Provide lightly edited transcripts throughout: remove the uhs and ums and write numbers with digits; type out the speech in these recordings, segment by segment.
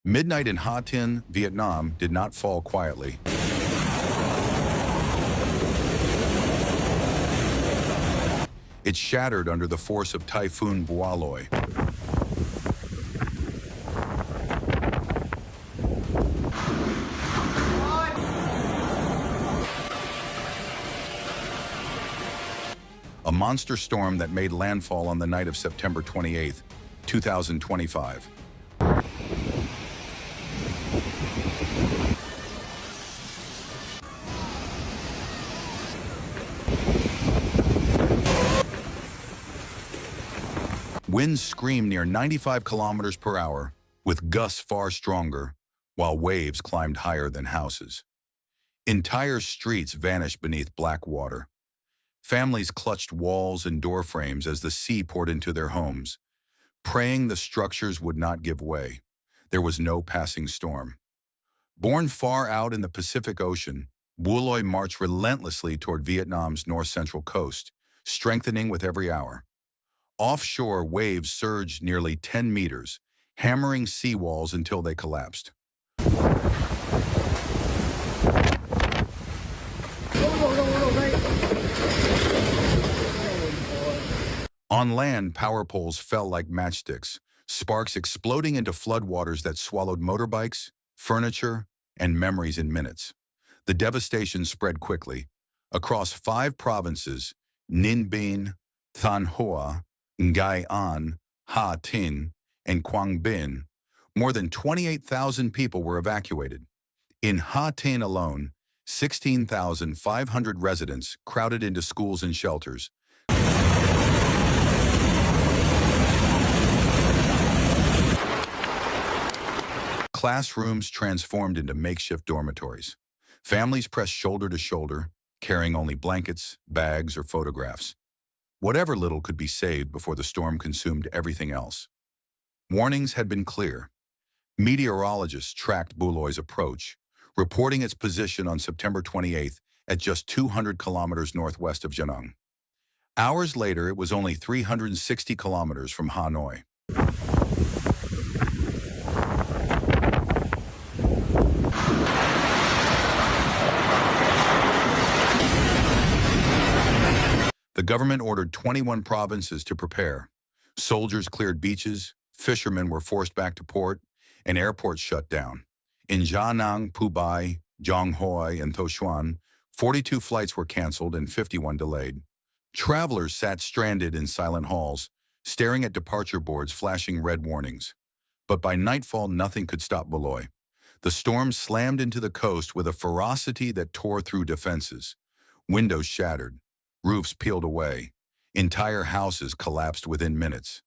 Midnight in Ha Tinh, Vietnam did not fall quietly. It shattered under the force of Typhoon Bualoi. A monster storm that made landfall on the night of September 28, 2025. Winds screamed near 95 kilometers per hour, with gusts far stronger, while waves climbed higher than houses. Entire streets vanished beneath black water. Families clutched walls and doorframes as the sea poured into their homes, praying the structures would not give way. There was no passing storm. Born far out in the Pacific Ocean, Bualoi marched relentlessly toward Vietnam's north-central coast, strengthening with every hour. Offshore, waves surged nearly 10 meters, hammering seawalls until they collapsed. On land, power poles fell like matchsticks, sparks exploding into floodwaters that swallowed motorbikes, furniture, and memories in minutes. The devastation spread quickly. Across 5 provinces, Ninh Bình, Thanh Hóa, Nghệ An, Ha Tinh, and Quang Binh, more than 28,000 people were evacuated. In Ha Tinh alone, 16,500 residents crowded into schools and shelters. Classrooms transformed into makeshift dormitories. Families pressed shoulder to shoulder, carrying only blankets, bags, or photographs. Whatever little could be saved before the storm consumed everything else. Warnings had been clear. Meteorologists tracked Bualoi's approach, reporting its position on September 28th at just 200 kilometers northwest of Danang. Hours later, it was only 360 kilometers from Hanoi. The government ordered 21 provinces to prepare. Soldiers cleared beaches, fishermen were forced back to port, and airports shut down. In Da Nang, Phu Bai, Giang Hoi, and Tho Xuan, 42 flights were canceled and 51 delayed. Travelers sat stranded in silent halls, staring at departure boards flashing red warnings. But by nightfall, nothing could stop Bualoi. The storm slammed into the coast with a ferocity that tore through defenses. Windows shattered. Roofs peeled away. Entire houses collapsed within minutes.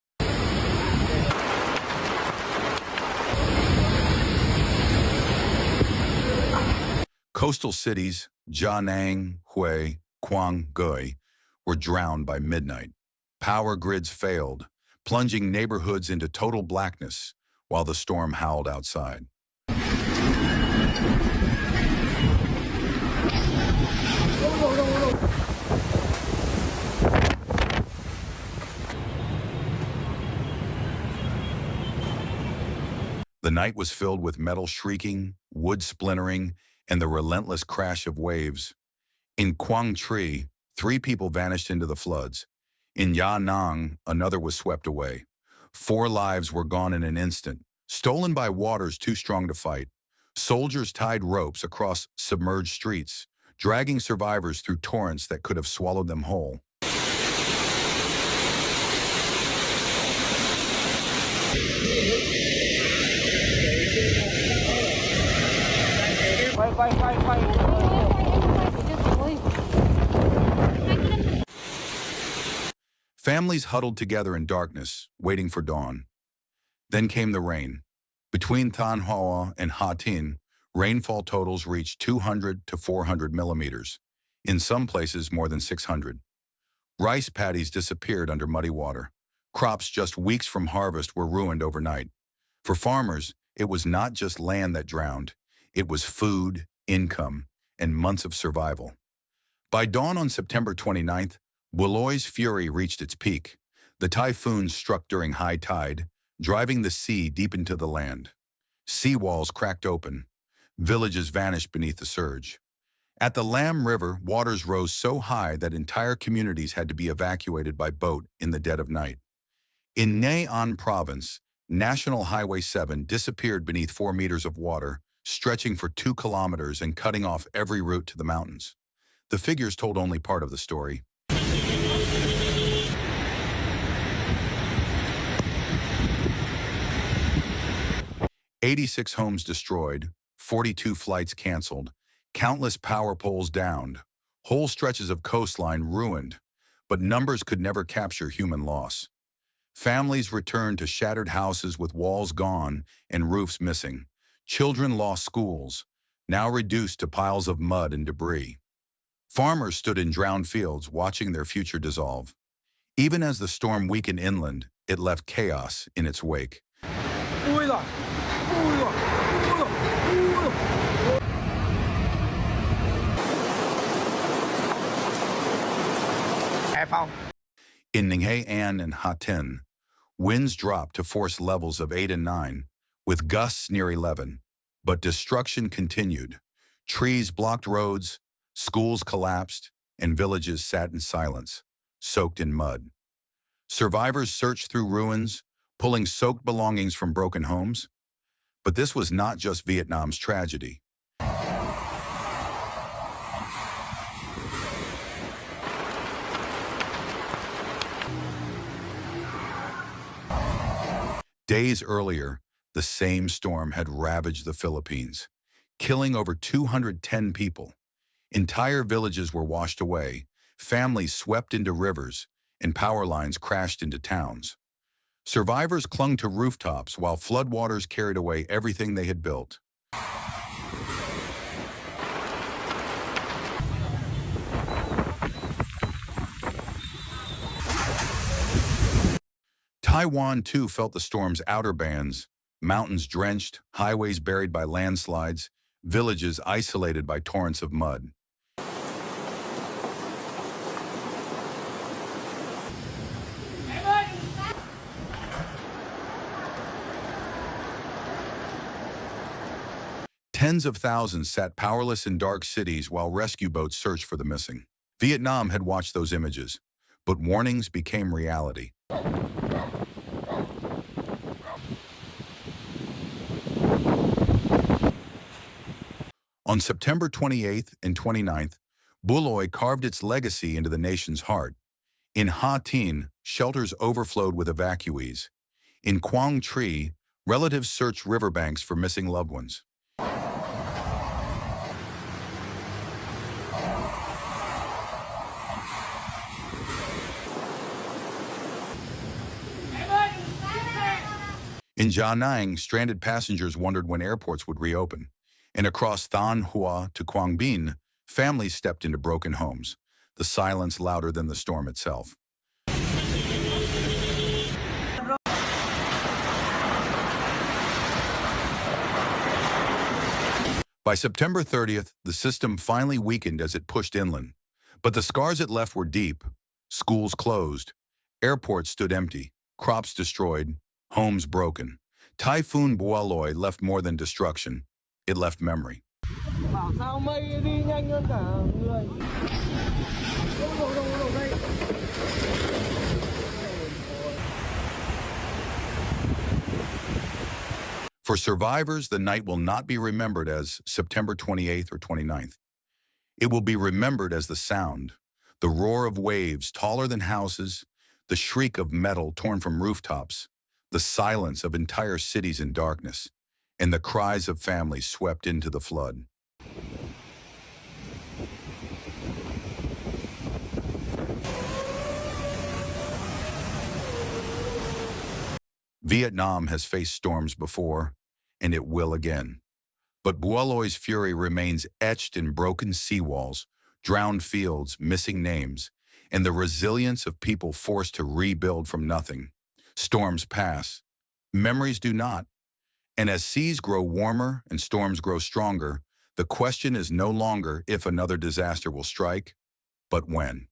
Coastal cities, Da Nang, Hue, Quang Goi, were drowned by midnight. Power grids failed, plunging neighborhoods into total blackness while the storm howled outside. The night was filled with metal shrieking, wood splintering, and the relentless crash of waves. In Quang Tri, 3 people vanished into the floods. In Ya Nang, another was swept away. 4 lives were gone in an instant, stolen by waters too strong to fight. Soldiers tied ropes across submerged streets, dragging survivors through torrents that could have swallowed them whole. Families huddled together in darkness, waiting for dawn. Then came the rain. Between Thanh Hóa and Ha Tinh, rainfall totals reached 200 to 400 millimeters, in some places more than 600. Rice paddies disappeared under muddy water. Crops just weeks from harvest were ruined overnight. For farmers, it was not just land that drowned. It was food, income, and months of survival. By dawn on September 29th, Bualoi's fury reached its peak. The typhoon struck during high tide, driving the sea deep into the land. Seawalls cracked open. Villages vanished beneath the surge. At the Lam River, waters rose so high that entire communities had to be evacuated by boat in the dead of night. In Nay An Province, National Highway 7 disappeared beneath 4 meters of water, stretching for 2 kilometers and cutting off every route to the mountains. The figures told only part of the story. 86 homes destroyed, 42 flights canceled, countless power poles downed, whole stretches of coastline ruined, but numbers could never capture human loss. Families returned to shattered houses with walls gone and roofs missing. Children lost schools, now reduced to piles of mud and debris. Farmers stood in drowned fields watching their future dissolve. Even as the storm weakened inland, it left chaos in its wake. In Ninghe An and Ha Tin, winds dropped to force levels of 8 and 9, with gusts near 11. But destruction continued. Trees blocked roads, schools collapsed, and villages sat in silence, soaked in mud. Survivors searched through ruins, pulling soaked belongings from broken homes. But this was not just Vietnam's tragedy. Days earlier, the same storm had ravaged the Philippines, killing over 210 people. Entire villages were washed away, families swept into rivers, and power lines crashed into towns. Survivors clung to rooftops while floodwaters carried away everything they had built. Taiwan, too, felt the storm's outer bands, mountains drenched, highways buried by landslides, villages isolated by torrents of mud. Tens of thousands sat powerless in dark cities while rescue boats searched for the missing. Vietnam had watched those images, but warnings became reality. On September 28th and 29th, Bualoi carved its legacy into the nation's heart. In Ha Tin, shelters overflowed with evacuees. In Quang Tri, relatives searched riverbanks for missing loved ones. In Gia Nang, stranded passengers wondered when airports would reopen. And across Than Hoa to Quang Binh, families stepped into broken homes, the silence louder than the storm itself. By September 30th, the system finally weakened as it pushed inland. But the scars it left were deep. Schools closed, airports stood empty, crops destroyed, homes broken. Typhoon Bualoi left more than destruction. It left memory. For survivors, the night will not be remembered as September 28th or 29th. It will be remembered as the sound, the roar of waves taller than houses, the shriek of metal torn from rooftops, the silence of entire cities in darkness, and the cries of families swept into the flood. Vietnam has faced storms before, and it will again. But Bualoi's fury remains etched in broken seawalls, drowned fields, missing names, and the resilience of people forced to rebuild from nothing. Storms pass. Memories do not. And as seas grow warmer and storms grow stronger, the question is no longer if another disaster will strike, but when.